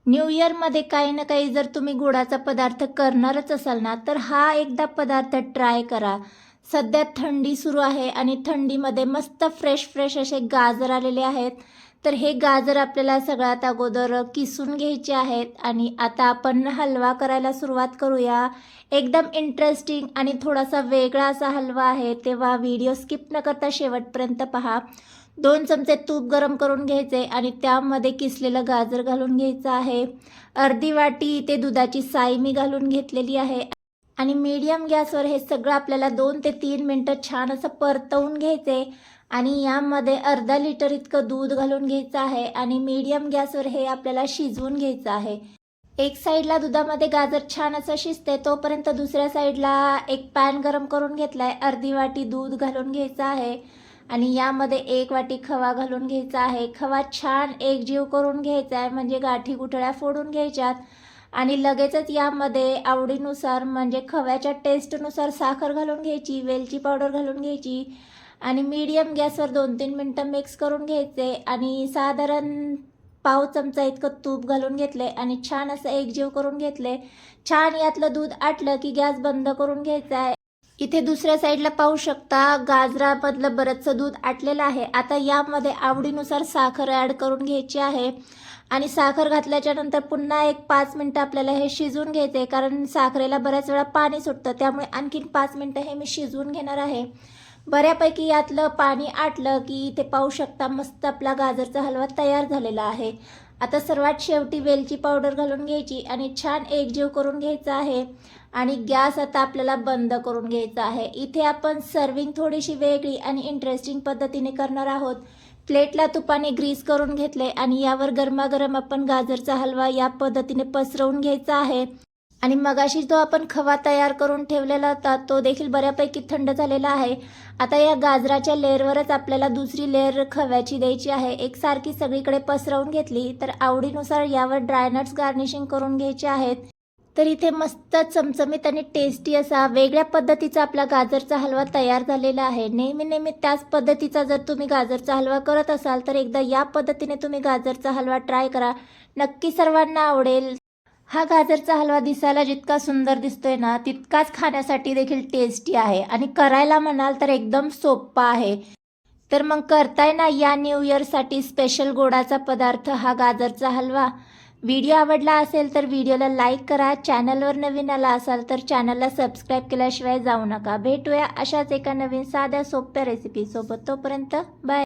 New इयरमध्ये काही ना काही जर तुम्ही गुळाचा पदार्थ करणारच असाल ना, तर हा एकदा पदार्थ ट्राय करा. सध्या थंडी सुरू आहे आणि थंडीमध्ये मस्त फ्रेश फ्रेश असे गाजर आलेले आहेत. तर हे गाजर आपल्याला सगळ्यात अगोदर किसून घ्यायचे आहेत आणि आता आपण हलवा करायला सुरुवात करूया. एकदम इंटरेस्टिंग आणि थोडासा वेगळा असा हलवा आहे, तेव्हा व्हिडिओ स्किप न करता शेवटपर्यंत पहा. 2 चमचे तूप गरम करून घ्यायचे आणि त्यामध्ये किसलेलं गाजर घालून घ्यायचं आहे. अर्धी वाटी इथे दुधाची साय मी घालून घेतलेली आहे आणि मीडियम गॅसवर हे सगळं आपल्याला 2 ते 3 मिनटं छान असं परतवून घ्यायचे आणि यामध्ये अर्धा लिटर इतकं दूध घालून घ्यायचं आहे आणि मीडियम गॅसवर हे आपल्याला शिजवून घ्यायचं आहे. एक साईडला दुधामध्ये गाजर छान असं शिजते तोपर्यंत दुसऱ्या साईडला एक पॅन गरम करून घेतलाय. अर्धी वाटी दूध घालून घ्यायचं आहे आणि यामध्ये 1 वाटी खवा घालून घ्यायचा आहे. खवा छान एकजीव करून घ्यायचा आहे, म्हणजे गाठी गुठळ्या फोडून घ्यायच्यात आणि लगेचच यामध्ये आवडीनुसार म्हणजे खव्याच्या टेस्टनुसार साखर घालून घ्यायची, वेलची पावडर घालून घ्यायची आणि मीडियम गॅसवर 2-3 मिनटं मिक्स करून घ्यायचे आणि साधारण पाव चमचा इतकं तूप घालून घेतले आणि छान असं एकजीव करून घेतले. छान यातलं दूध आटलं की गॅस बंद करून घ्यायचा आहे. इथे दुसऱ्या साईडला पाहू शकता गाजरामधलं बरंचसं दूध आटलेलं आहे. आता यामध्ये आवडीनुसार साखर ॲड करून घ्यायची आहे आणि साखर घातल्याच्या नंतर पुन्हा एक 5 मिनटं आपल्याला हे शिजवून घ्यायचे, कारण साखरेला बऱ्याच वेळा पाणी सुटतं, त्यामुळे आणखीन 5 मिनटं हे मी शिजवून घेणार आहे. बऱ्यापैकी यातलं पाणी आटलं की इथे पाहू शकता मस्त आपला गाजरचा हलवा तयार झालेला आहे. आता सर्वात शेवटी वेलची पावडर घालून घ्यायची आणि छान एकजीव करून घ्यायचा आहे आणि गॅस आता आपल्याला बंद करून घ्यायचा आहे. इथे आपण सर्विंग थोडीशी वेगळी आणि इंटरेस्टिंग पद्धतीने करणार आहोत. प्लेटला तुपाने ग्रीस करून घेतले आणि यावर गरमागरम आपण गाजरचा हलवा या पद्धतीने पसरवून घ्यायचा आहे आणि मगाशी जो आपण खवा तयार करून ठेवलेला होता तो देखील बऱ्यापैकी थंड झालेला आहे. आता या गाजराच्या लेअरवरच आपल्याला दुसरी लेअर खव्याची द्यायची आहे. एकसारखी सगळीकडे पसरवून घेतली तर आवडीनुसार यावर ड्रायनट्स गार्निशिंग करून घ्यायचे आहेत. तर इथे मस्त चमचमीत आणि टेस्टी असा वेगळ्या पद्धतीचा आपला गाजरचा हलवा तयार झालेला आहे. नेहमी त्याच पद्धतीचा जर तुम्ही गाजरचा हलवा करत असाल तर एकदा या पद्धतीने तुम्ही गाजरचा हलवा ट्राय करा, नक्की सर्वांना आवडेल. हा गाजरचा हलवा दिसायला जितका सुंदर दिसतोय ना, तितकाच खाण्यासाठी देखील टेस्टी आहे आणि करायला म्हणाल तर एकदम सोपा आहे. तर मग करताय ना या न्यू इयरसाठी स्पेशल गोडाचा पदार्थ हा गाजरचा हलवा. व्हिडिओ आवडला असेल तर व्हिडिओला लाईक करा. चॅनलवर नवीन आला असाल तर चॅनलला सबस्क्राईब केल्याशिवाय जाऊ नका. भेटूया अशाच एका नवीन साध्या सोप्या रेसिपीसोबत. तोपर्यंत बाय.